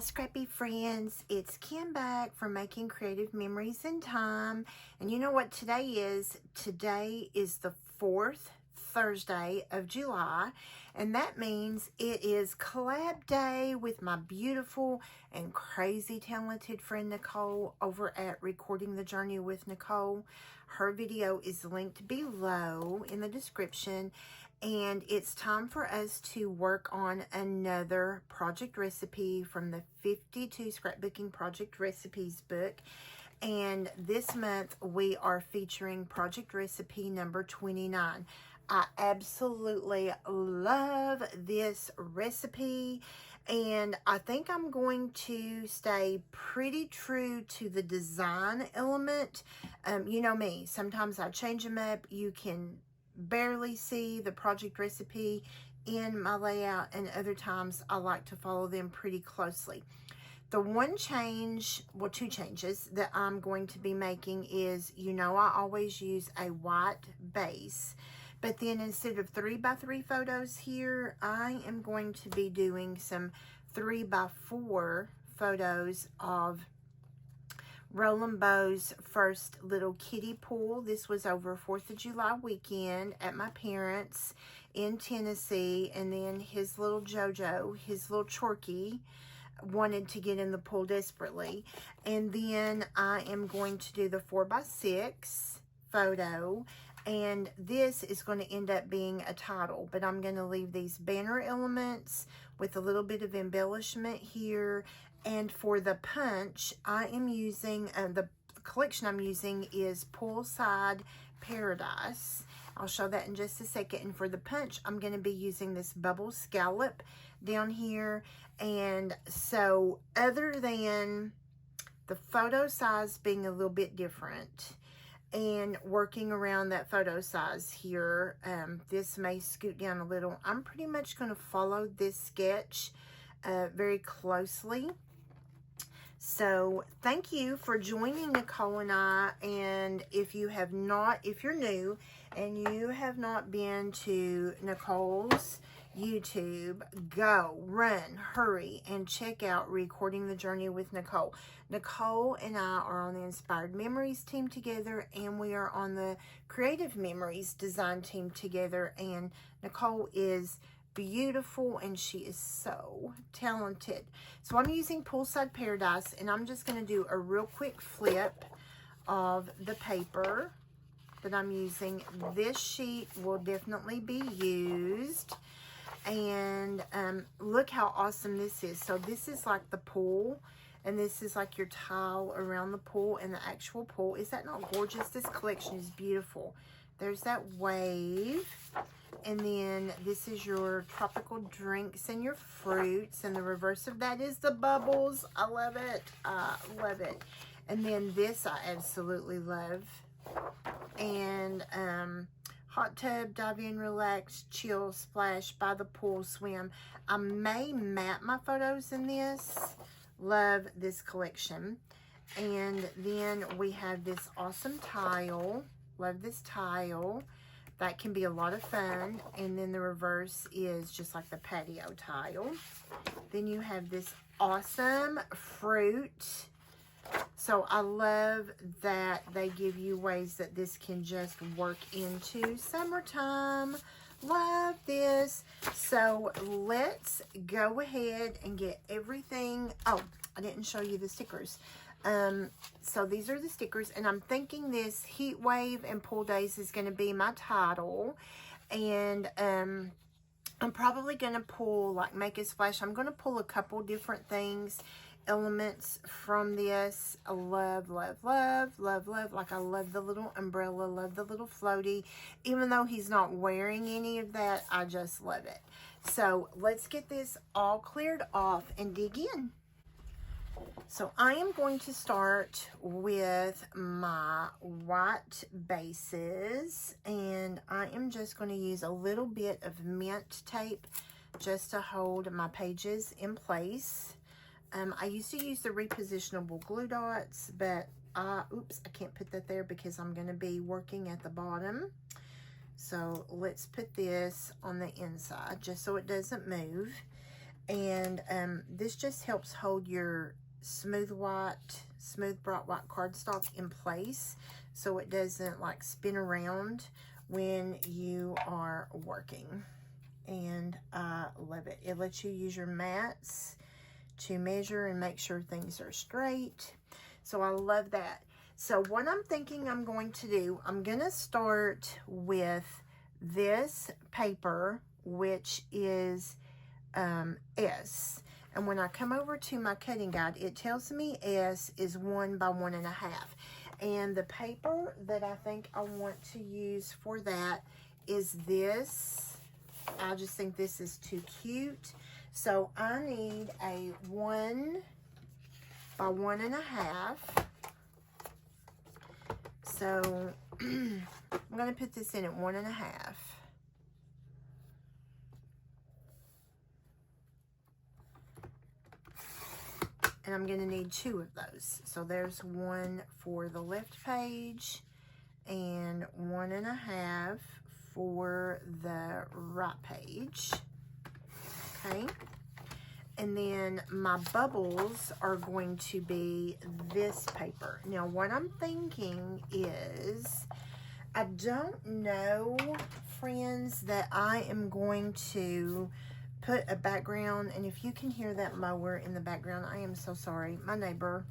scrappy friends, it's Kim back from Making Creative Memories in Time. And you know what today is? Today is the 4th Thursday of July, and that means it is collab day with my beautiful and crazy talented friend Nicole over at Recording the Journey with Nicole. Her video is linked below in the description, and it's time for us to work on another project recipe from the 52 Scrapbooking Project Recipes book. And this month we are featuring project recipe number 29. I absolutely love this recipe, and I think I'm going to stay pretty true to the design element. You know me, sometimes I change them up. You can barely see the project recipe in my layout, and other times I like to follow them pretty closely. The one change, well, two changes that I'm going to be making is, you know, I always use a white base, but then instead of 3x3 photos here, I am going to be doing some 3x4 photos of Roland Bow's first little kiddie pool. This was over 4th of July weekend at my parents' in Tennessee, and then his little JoJo, his little Chorky, wanted to get in the pool desperately. And then I am going to do the 4x6 photo, and this is going to end up being a title, but I'm going to leave these banner elements with a little bit of embellishment here. And for the punch, I am using, the collection I'm using is Poolside Paradise. I'll show that in just a second. And for the punch, I'm going to be using this bubble scallop down here. And so other than the photo size being a little bit different and working around that photo size here, this may scoot down a little. I'm pretty much going to follow this sketch very closely. So thank you for joining Nicole and I. And if you have not, if you're new and you have not been to Nicole's YouTube, go, run, hurry, and check out Recording the Journey with Nicole. Nicole and I are on the Inspired Memories team together, and we are on the Creative Memories design team together. And Nicole is beautiful, and she is so talented. So I'm using Poolside Paradise, and I'm just going to do a real quick flip of the paper that I'm using. This sheet will definitely be used. And look how awesome this is. So this is like the pool, and this is like your tile around the pool and the actual pool. Is that not gorgeous? This collection is beautiful. There's that wave. And then this is your tropical drinks and your fruits. And the reverse of that is the bubbles. I love it. I love it. And then this I absolutely love. And hot tub, dive in, relax, chill, splash, by the pool, swim. I may map my photos in this. Love this collection. And then we have this awesome tile. Love this tile. That can be a lot of fun. And then the reverse is just like the patio tile. Then you have this awesome fruit. So I love that they give you ways that this can just work into summertime. Love this. So let's go ahead and get everything. Oh, I didn't show you the stickers. So these are the stickers, and I'm thinking this Heat Wave and Pool Days is going to be my title. And I'm probably going to pull, like, make a splash. I'm going to pull a couple different things, elements from this. I love, love, love, love, love. Like, I love the little umbrella, love the little floaty. Even though he's not wearing any of that, I just love it. So let's get this all cleared off and dig in. So I am going to start with my white bases, and I am just going to use a little bit of mint tape just to hold my pages in place. I used to use the repositionable glue dots, but oops, I can't put that there because I'm going to be working at the bottom. So let's put this on the inside just so it doesn't move. And this just helps hold your smooth bright white cardstock in place, so it doesn't like spin around when you are working. And I love it. It lets you use your mats to measure and make sure things are straight. So I love that. So what I'm thinking I'm going to do, I'm going to start with this paper, which is S. And when I come over to my cutting guide, it tells me S is 1 by 1.5. And the paper that I think I want to use for that is this. I just think this is too cute. So I need a 1 by 1.5. So I'm going to put this in at 1.5. And I'm going to need 2 of those. So there's 1 for the left page and 1.5 for the right page. Okay. And then my bubbles are going to be this paper. Now what I'm thinking is, I don't know, friends, that I am going to put a background. And if you can hear that mower in the background, I am so sorry. My neighbor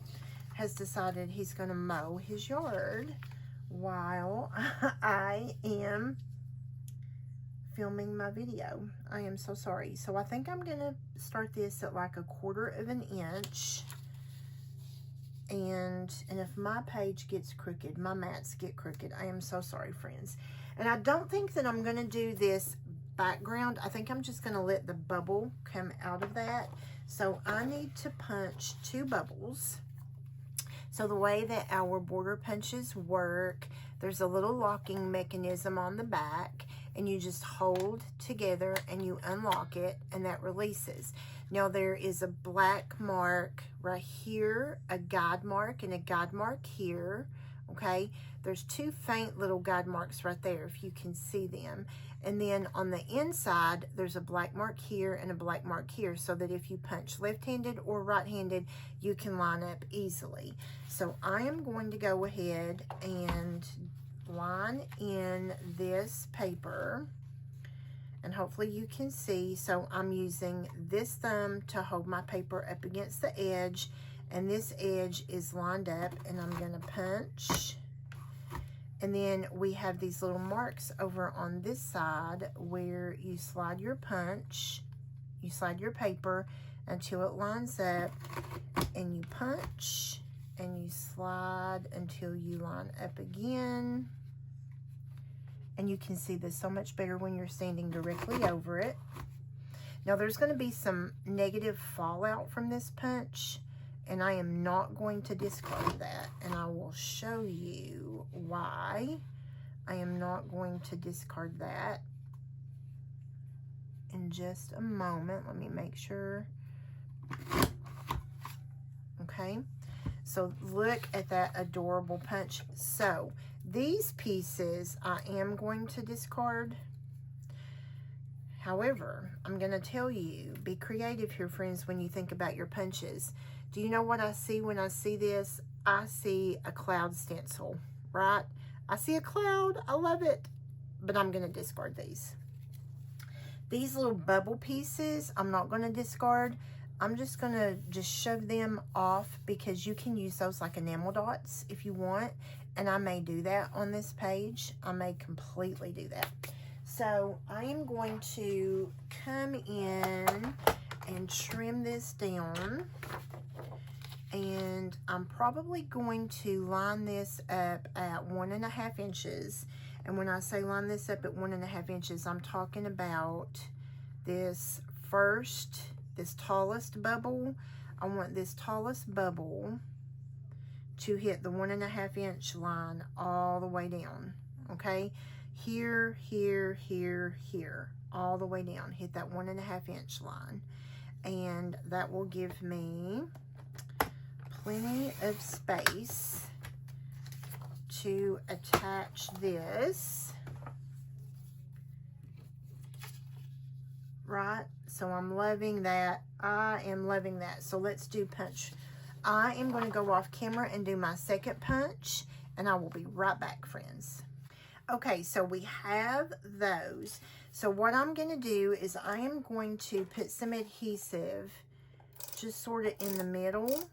has decided he's going to mow his yard while I am filming my video. I am so sorry. So I think I'm going to start this at like 1/4 inch. And if my page gets crooked, my mats get crooked, I am so sorry, friends. And I don't think that I'm going to do this background. I think I'm just going to let the bubble come out of that. So I need to punch 2 bubbles. So the way that our border punches work, there's a little locking mechanism on the back, and you just hold together and you unlock it, and that releases. Now there is a black mark right here, a guide mark, and a guide mark here. Okay, there's 2 faint little guide marks right there, if you can see them. And then on the inside, there's a black mark here and a black mark here, so that if you punch left-handed or right-handed, you can line up easily. So I am going to go ahead and line in this paper, and hopefully you can see. So I'm using this thumb to hold my paper up against the edge, and this edge is lined up, and I'm going to punch. And then we have these little marks over on this side where you slide your punch, you slide your paper until it lines up, and you punch, and you slide until you line up again. And you can see this so much better when you're standing directly over it. Now there's going to be some negative fallout from this punch, and I am not going to discard that, and I will show you why I am not going to discard that in just a moment. Let me make sure. Okay, so look at that adorable punch. So these pieces I am going to discard. However, I'm going to tell you, be creative here, friends, when you think about your punches. Do you know what I see when I see this? I see a cloud stencil, right? I see a cloud. I love it. But I'm going to discard these. These little bubble pieces, I'm not going to discard. I'm just going to shove them off, because you can use those like enamel dots if you want. And I may do that on this page. I may completely do that. So I am going to come in and trim this down. And I'm probably going to line this up at 1.5 inches. And when I say line this up at 1.5 inches, I'm talking about this tallest bubble. I want this tallest bubble to hit the 1.5 inch line all the way down. Okay, here, here, here, here, all the way down. Hit that 1.5 inch line, and that will give me plenty of space to attach this right? So I'm loving that. I am loving that. So let's do punch. I am going to go off camera and do my second punch, and I will be right back, friends. Okay, so we have those. So what I'm going to do is I am going to put some adhesive just sort of in the middle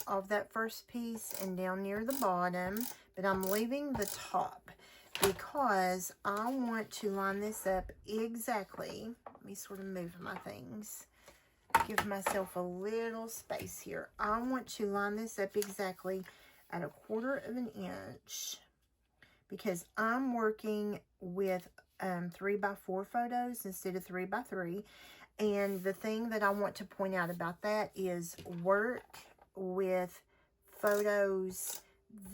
of that first piece and down near the bottom, but I'm leaving the top because I want to line this up exactly. Let me sort of move my things. Give myself a little space here. I want to line this up exactly at 1/4 of an inch because I'm working with 3x4 photos instead of 3x3. And the thing that I want to point out about that is work with photos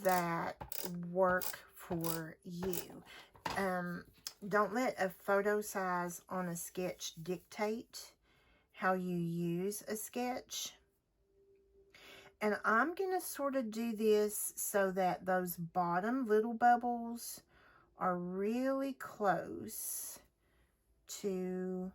that work for you. Don't let a photo size on a sketch dictate how you use a sketch. And I'm going to sort of do this so that those bottom little bubbles are really close to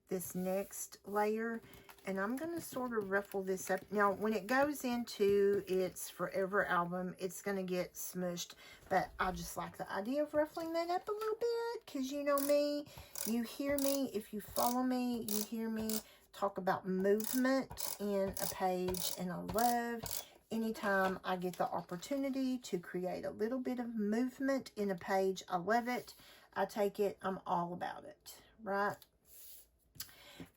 this next layer. And I'm going to sort of ruffle this up. Now, when it goes into its Forever album, it's going to get smushed. But I just like the idea of ruffling that up a little bit. Because you know me, you hear me. If you follow me, you hear me talk about movement in a page. And I love anytime I get the opportunity to create a little bit of movement in a page. I love it. I take it. I'm all about it. Right?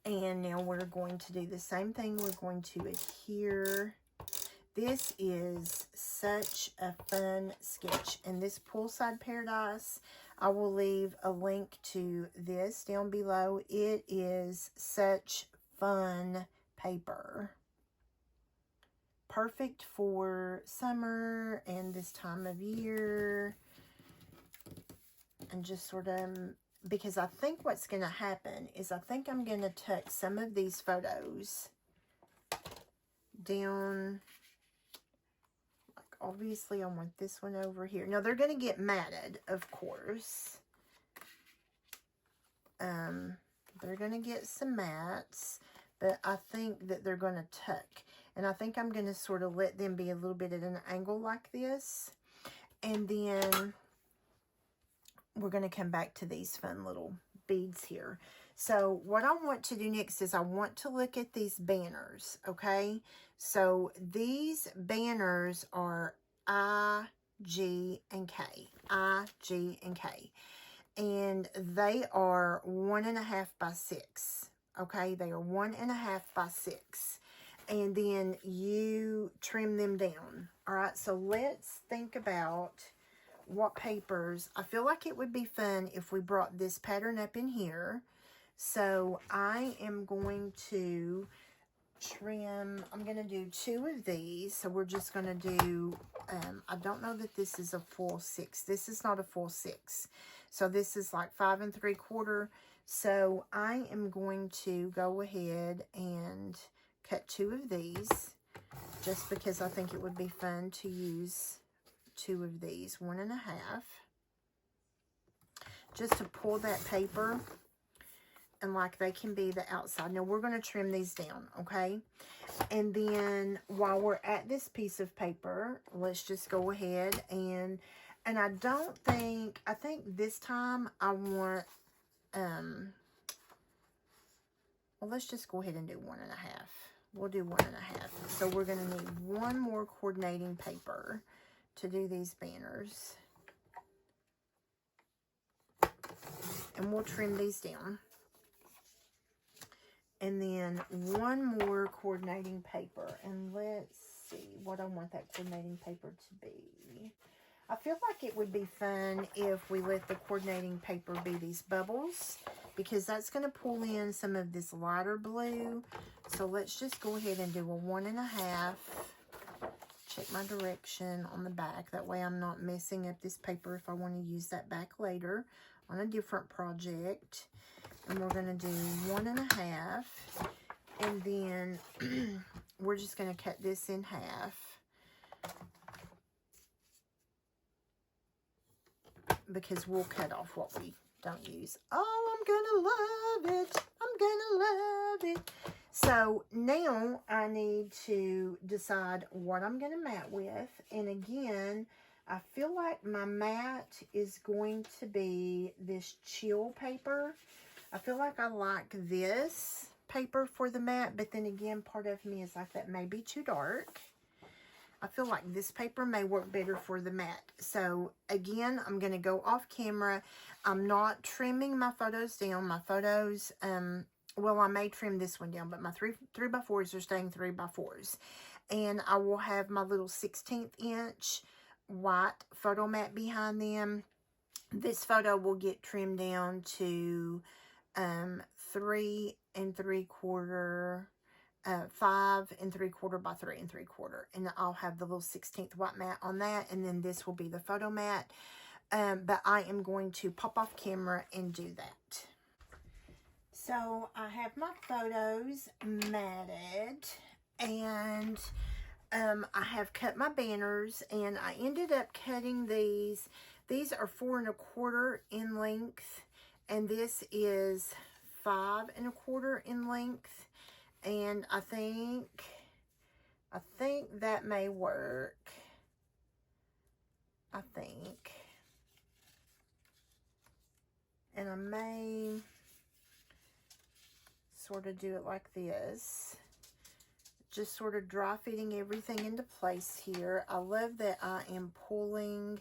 And now we're going to do the same thing. We're going to adhere. This is such a fun sketch. And this Poolside Paradise, I will leave a link to this down below. It is such fun paper. Perfect for summer and this time of year. And just sort of... because I think what's going to happen is I think I'm going to tuck some of these photos down. Like, obviously, I want this one over here. Now, they're going to get matted, of course. They're going to get some mats, but I think that they're going to tuck. And I think I'm going to sort of let them be a little bit at an angle like this. And then we're going to come back to these fun little beads here. So what I want to do next is I want to look at these banners, okay? So these banners are I, G, and K. I, G, and K. And they are 1.5 by 6, okay? They are 1.5 by 6. And then you trim them down, all right? So let's think about what papers. I feel like it would be fun if we brought this pattern up in here. So I am going to trim, I'm going to do 2 of these. So we're just going to do, I don't know that this is a full 6. This is not a full 6. So this is like 5 3/4. So I am going to go ahead and cut 2 of these just because I think it would be fun to use 2 of these, 1.5, just to pull that paper and like they can be the outside. Now we're going to trim these down, okay? And then while we're at this piece of paper, let's just go ahead and I don't think, I think this time I want, well, let's just go ahead and do 1.5. We'll do 1.5. So we're going to need 1 more coordinating paper to do these banners. And we'll trim these down. And then 1 more coordinating paper. And let's see what I want that coordinating paper to be. I feel like it would be fun if we let the coordinating paper be these bubbles, because that's going to pull in some of this lighter blue. So let's just go ahead and do a 1.5. Check my direction on the back. That way I'm not messing up this paper if I want to use that back later on a different project. And we're going to do 1.5. And then we're just going to cut this in half. Because we'll cut off what we don't use. Oh, I'm gonna love it. I'm gonna love it. So now I need to decide what I'm gonna mat with. And again, I feel like my mat is going to be this chill paper. I feel like I like this paper for the mat, but then again, part of me is like, that may be too dark. I feel like this paper may work better for the mat. So again, I'm going to go off camera. I'm not trimming my photos down. My photos, well, I may trim this one down, but my 3x4s are staying 3x4s. And I will have my little 16th inch white photo mat behind them. This photo will get trimmed down to 3 3/4, 5 3/4 by 3 3/4, and I'll have the little 16th white mat on that, and then this will be the photo mat. But I am going to pop off camera and do that. So I have my photos matted, and I have cut my banners, and I ended up cutting these. These are 4 1/4 in length, and this is 5 1/4 in length. And I think that may work. I think. And I may sort of do it like this. Just sort of dry fitting everything into place here. I love that I am pulling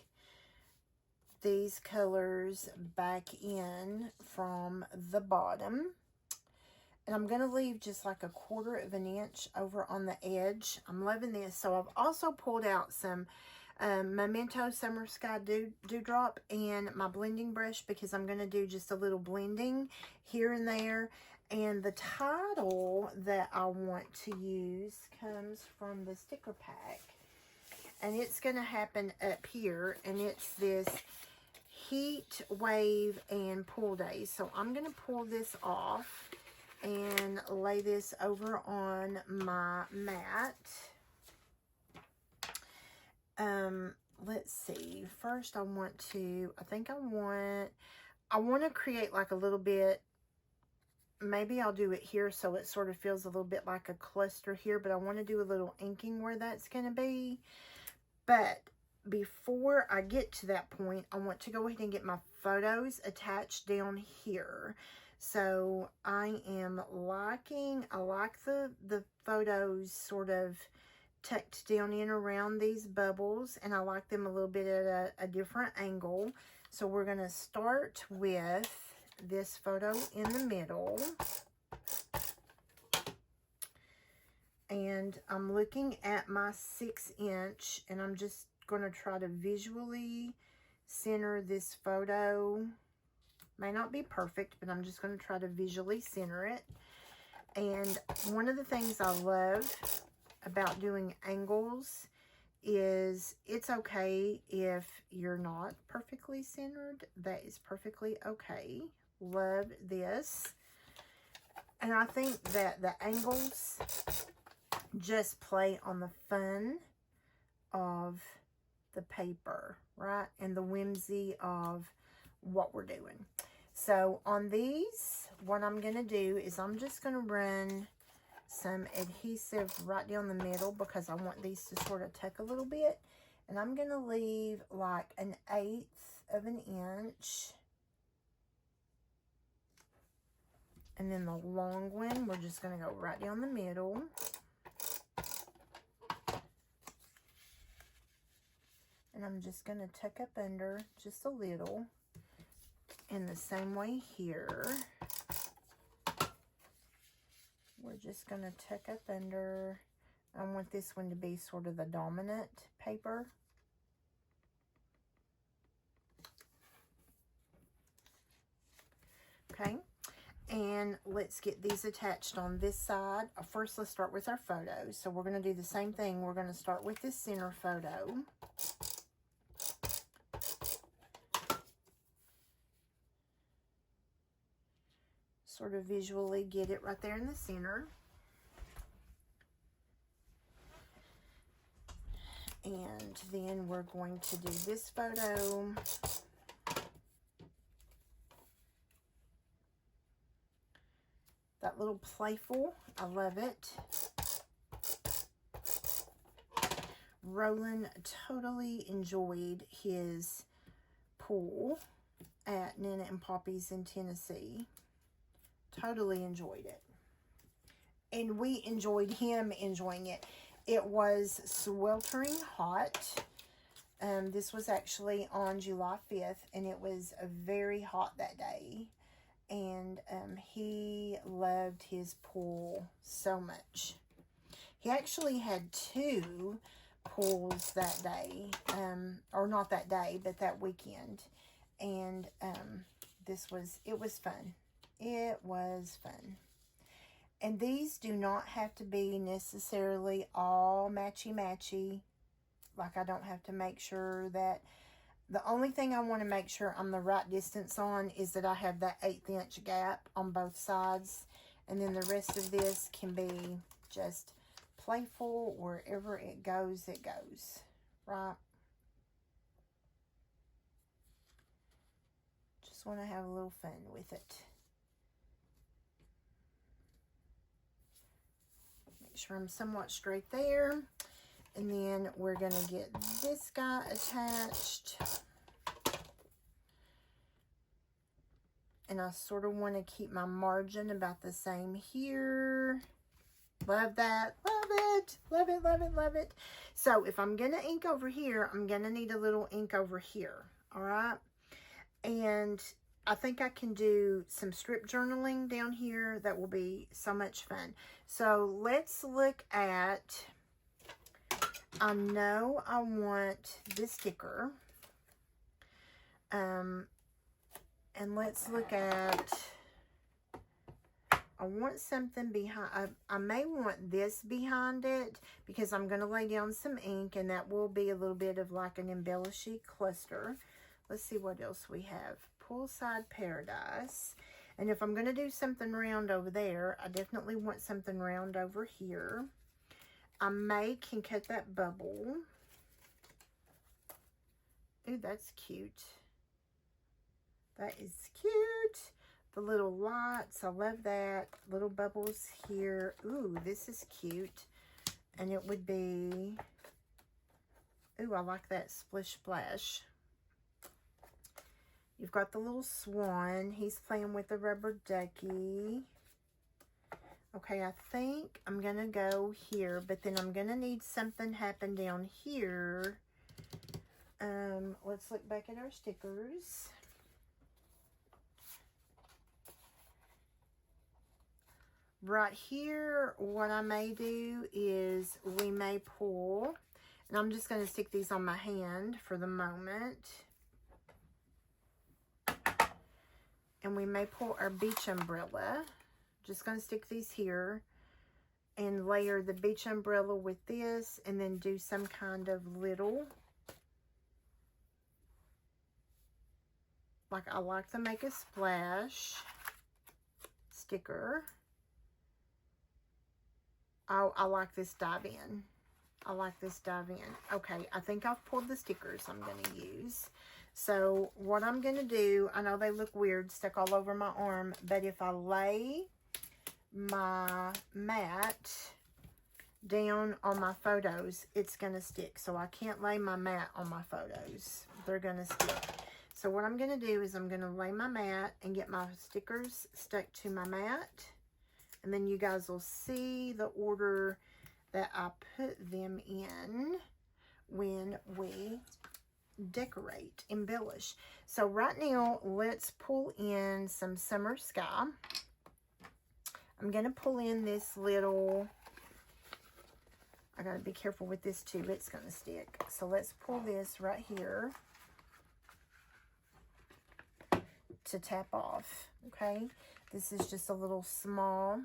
these colors back in from the bottom. And I'm going to leave just like 1/4 of an inch over on the edge. I'm loving this. So I've also pulled out some Memento Summer Sky Dewdrop and my blending brush, because I'm going to do just a little blending here and there. And the title that I want to use comes from the sticker pack. And it's going to happen up here. And it's this Heat Wave and Pool Days. So I'm going to pull this off and lay this over on my mat. Let's see. First I want to create like a little bit. Maybe I'll do it here so it sort of feels a little bit like a cluster here, but I want to do a little inking where that's going to be. But before I get to that point, I want to go ahead and get my photos attached down here. So I like the photos sort of tucked down in around these bubbles, and I like them a little bit at a different angle. So we're going to start with this photo in the middle. And I'm looking at my 6 inch, and I'm just going to try to visually center this photo. May not be perfect, but I'm just going to try to visually center it. And one of the things I love about doing angles is it's okay if you're not perfectly centered. That is perfectly okay. Love this. And I think that the angles just play on the fun of the paper, right? And the whimsy of what we're doing. So on these, what I'm going to do is I'm just going to run some adhesive right down the middle, because I want these to sort of tuck a little bit. And I'm going to leave like 1/8 of an inch. And then the long one, we're just going to go right down the middle. And I'm just going to tuck up under just a little. In the same way here. We're just going to tuck up under. I want this one to be sort of the dominant paper. Okay. And let's get these attached on this side. First, let's start with our photos. So we're going to do the same thing. We're going to start with this center photo. Sort of visually get it right there in the center. And then we're going to do this photo. that little playful. I love it. Roland totally enjoyed his pool at Nina and Poppy's in Tennessee. Totally enjoyed it. And we enjoyed him enjoying it. It was sweltering hot. This was actually on July 5th, and it was very hot that day. And he loved his pool so much. He actually had 2 pools that day, or not that day, but that weekend. And it was fun. It was fun. And these do not have to be necessarily all matchy-matchy. Like, I don't have to make sure that, the only thing I want to make sure I'm the right distance on is that I have that 1/8 inch gap on both sides. And then the rest of this can be just playful. Wherever it goes, right? Just want to have a little fun with it. Make sure I'm somewhat straight there. And then we're going to get this guy attached. And I sort of want to keep my margin about the same here. Love that. Love it. Love it, love it, love it. So if I'm going to ink over here, I'm going to need a little ink over here. All right. And I think I can do some strip journaling down here. That will be so much fun. So let's look at, I know I want this sticker. And let's look at, I want something behind, I may want this behind it because I'm going to lay down some ink, and that will be a little bit of like an embellishing cluster. Let's see what else we have. Poolside Paradise. And if I'm going to do something round over there, I definitely want something round over here. I can cut that bubble. Ooh, that's cute. That is cute. The little lights, I love that. Little bubbles here. Ooh, this is cute. And it would be, ooh, I like that splish splash. You've got the little swan. He's playing with the rubber ducky. Okay, I think I'm going to go here, but then I'm going to need something happen down here. Let's look back at our stickers. Right here, what I may do is we may pull, and I'm just going to stick these on my hand for the moment. And we may pull our beach umbrella. Just going to stick these here and layer the beach umbrella with this, and then do some kind of little, like I like to make a splash sticker. Oh, I like this dive in. I like this dive in. Okay, I think I've pulled the stickers I'm going to use. So what I'm going to do, I know they look weird stuck all over my arm, but if I lay my mat down on my photos, it's going to stick. So I can't lay my mat on my photos. They're going to stick. So what I'm going to do is I'm going to lay my mat and get my stickers stuck to my mat. And then you guys will see the order that I put them in when we decorate, embellish. So right now, let's pull in some summer sky. I'm going to pull in this little, I got to be careful with this too, it's going to stick. So let's pull this right here to tap off, okay? This is just a little small.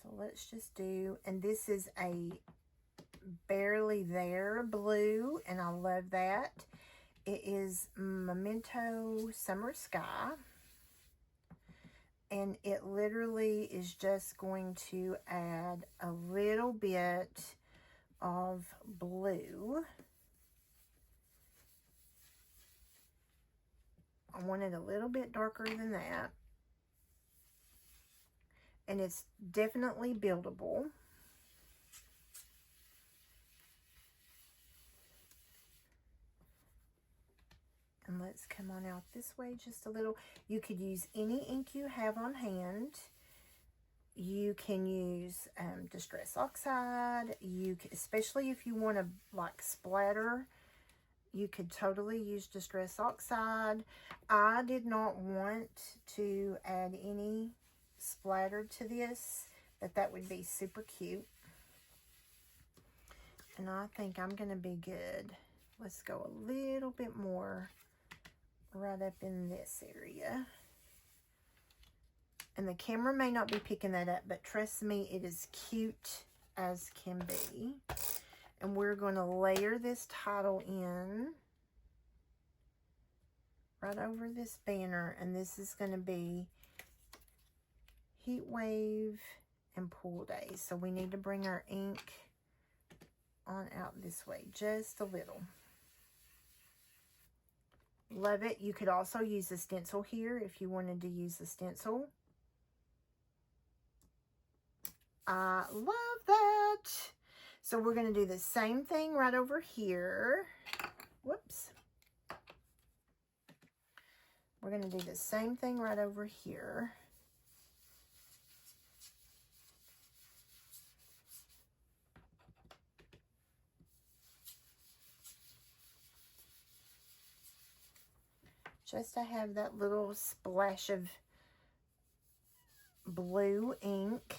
So let's just do, and this is a Barely There blue, and I love that. It is Memento Summer Sky. And it literally is just going to add a little bit of blue. I want it a little bit darker than that. and it's definitely buildable. And let's come on out this way just a little. You could use any ink you have on hand. You can use Distress Oxide. Especially if you want to like splatter, you could totally use Distress Oxide. I did not want to add any splatter to this, but that would be super cute. And I think I'm going to be good. Let's go a little bit more right up in this area. And the camera may not be picking that up, but trust me, it is cute as can be. And we're going to layer this title in right over this banner. And this is going to be Heat Wave and Pool Days. So we need to bring our ink on out this way just a little. Love it. You could also use a stencil here if you wanted to use a stencil. I love that. So we're going to do the same thing right over here. Whoops. We're going to do the same thing right over here. Just to have that little splash of blue ink.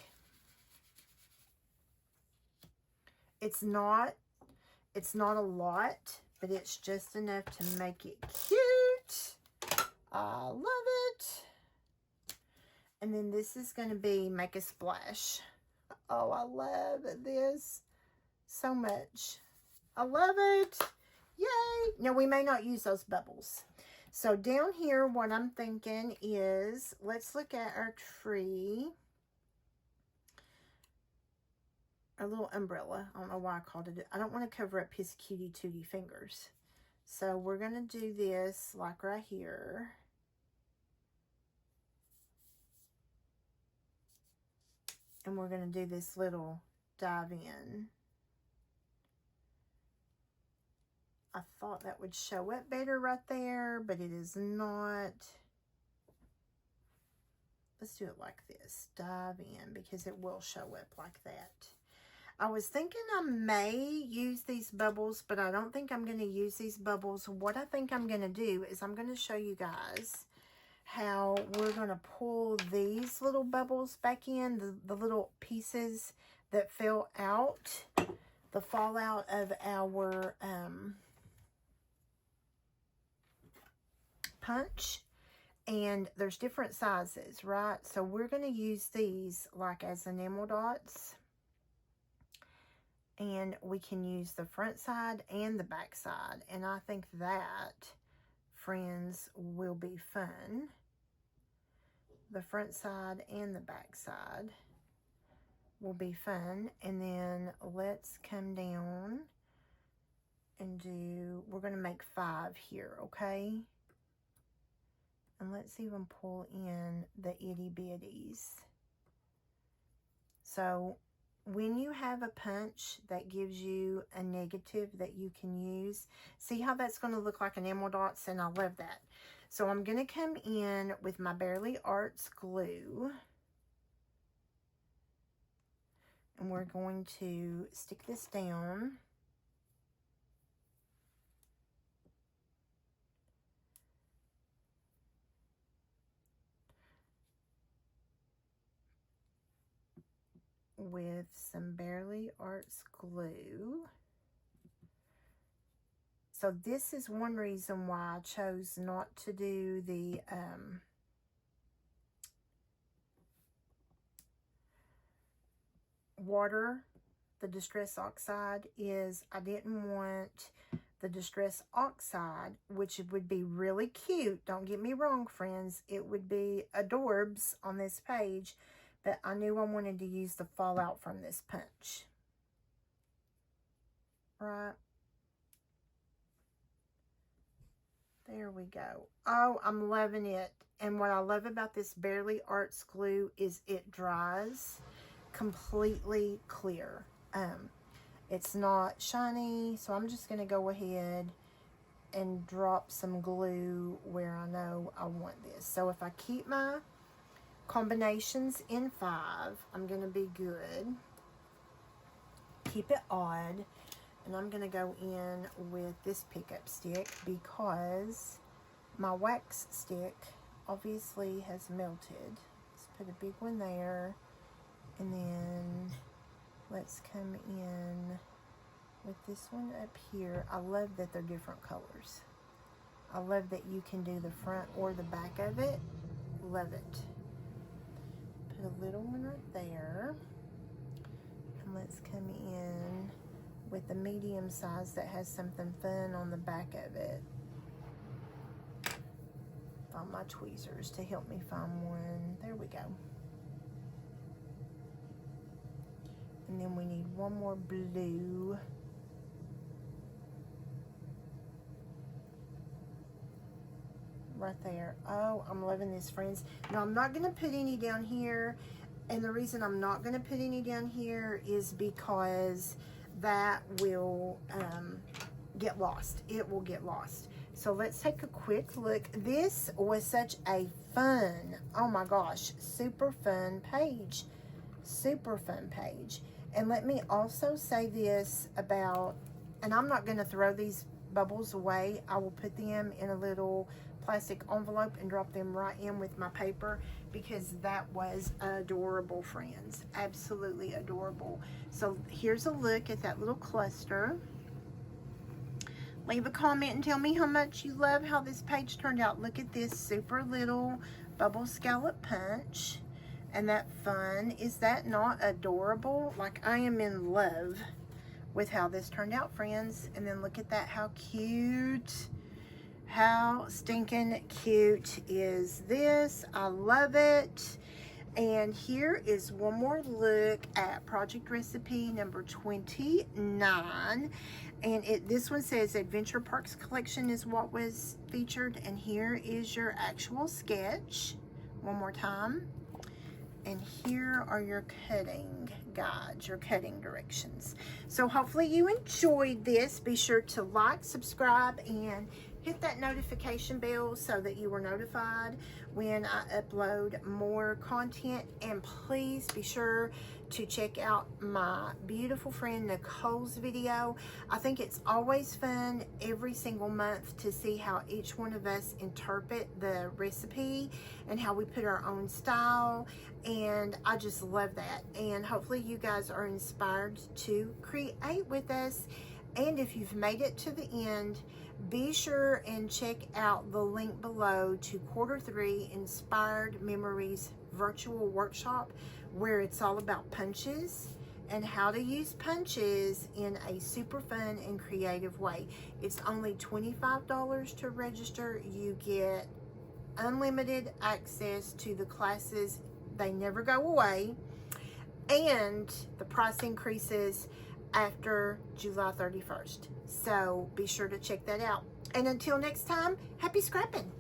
It's not a lot, but it's just enough to make it cute. I love it. And then this is going to be Make a Splash. Oh, I love this so much. I love it. Yay. Now, we may not use those bubbles. So down here, what I'm thinking is, let's look at our tree. Our little umbrella. I don't know why I called it. I don't want to cover up his cutie tootie fingers. So we're going to do this like right here. And we're going to do this little dive in. I thought that would show up better right there, but it is not. Let's do it like this. Dive in, because it will show up like that. I was thinking I may use these bubbles, but I don't think I'm going to use these bubbles. What I think I'm going to do is I'm going to show you guys how we're going to pull these little bubbles back in, the little pieces that fell out, the fallout of our punch. And there's different sizes, right? So we're going to use these like as enamel dots. And we can use the front side and the back side. And I think that, friends, will be fun. The front side and the back side will be fun. And then let's come down and do, we're going to make 5 here, okay? And let's even pull in the itty bitties. So when you have a punch that gives you a negative that you can use, see how that's going to look like enamel dots, and I love that. So I'm going to come in with my Barely Arts glue, and we're going to stick this down. With some Barely Arts glue. So this is one reason why I chose not to do the water, the Distress Oxide, is I didn't want the Distress Oxide, which would be really cute. Don't get me wrong, friends. It would be adorbs on this page. But I knew I wanted to use the fallout from this punch. Right? There we go. Oh, I'm loving it. And what I love about this Barely Arts glue is it dries completely clear. It's not shiny, so I'm just going to go ahead and drop some glue where I know I want this. So if I keep my combinations in 5, I'm going to be good. Keep it odd. And I'm going to go in with this pickup stick because my wax stick obviously has melted. Let's put a big one there. And then let's come in with this one up here. I love that they're different colors. I love that you can do the front or the back of it. Love it. Put a little one right there. And let's come in with the medium size that has something fun on the back of it. Find my tweezers to help me find one. There we go. And then we need one more blue. Right there. Oh, I'm loving this, friends. Now, I'm not going to put any down here. And the reason I'm not going to put any down here is because that will get lost. It will get lost. So let's take a quick look. This was such a fun, oh my gosh, super fun page. Super fun page. And let me also say this about, and I'm not going to throw these bubbles away. I will put them in a little plastic envelope and drop them right in with my paper because that was adorable, friends. Absolutely adorable. So here's a look at that little cluster. Leave a comment and tell me how much you love how this page turned out. Look at this super little bubble scallop punch. And that fun. Is that not adorable? Like, I am in love with how this turned out, friends. And then look at that. How cute. How stinking cute is this? I love it. And here is one more look at project recipe number 29. And this one says Adventure Parks Collection is what was featured. And here is your actual sketch. One more time. And here are your cutting guides, your cutting directions. So hopefully you enjoyed this. Be sure to like, subscribe, and hit that notification bell so that you are notified when I upload more content. And please be sure to check out my beautiful friend Nicole's video. I think it's always fun every single month to see how each one of us interpret the recipe and how we put our own style, and I just love that. And hopefully you guys are inspired to create with us. And if you've made it to the end, be sure and check out the link below to Q3 Inspired Memories virtual workshop, where it's all about punches and how to use punches in a super fun and creative way. It's only $25 to register. You get unlimited access to the classes. They never go away. And the price increases after July 31st. So be sure to check that out. And until next time, happy scrapping.